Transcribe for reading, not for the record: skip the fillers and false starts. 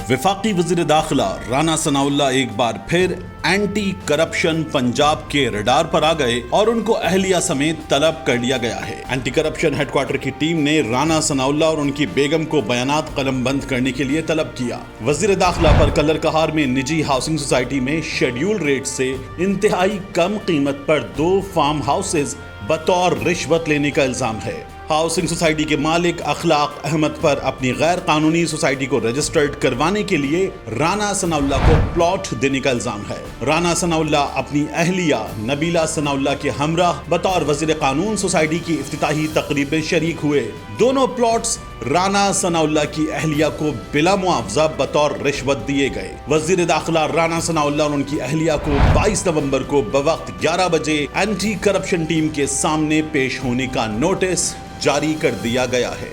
वफाकी वज़ीर दाखिला राना सनाउल्लाह एक बार फिर एंटी करप्शन पंजाब के रडार पर आ गए और उनको अहलिया समेत तलब कर लिया गया है। एंटी करप्शन हेडक्वार्टर की टीम ने राना सनाउल्लाह और उनकी बेगम को बयानात कलम बंद करने के लिए तलब किया। वज़ीर दाखिला पर कलर कहार में निजी हाउसिंग सोसाइटी में शेड्यूल रेट से इंतहाई कम कीमत पर 2 फार्म हाउसेज बतौर रिश्वत लेने का इल्जाम है। हाउसिंग सोसाइटी के मालिक अखलाक अहमद पर अपनी गैर कानूनी सोसाइटी को रजिस्टर्ड करवाने के लिए राना सनाउल्लाह को प्लॉट देने का इल्जाम है। राना सनाउल्लाह अपनी अहलिया नबीला सनाउल्लाह के हमराह बतौर वजीर कानून सोसाइटी की इफ्तिताही तकरीब में शरीक हुए। दोनों प्लॉट्स राना सनाउल्लाह की अहलिया को बिला मुआवजा बतौर रिश्वत दिए गए। वजीर दाखिला राना सनाउल्लाह और उनकी अहलिया को 22 नवंबर को बवक्त 11 बजे एंटी करप्शन टीम के सामने पेश होने का नोटिस जारी कर दिया गया है।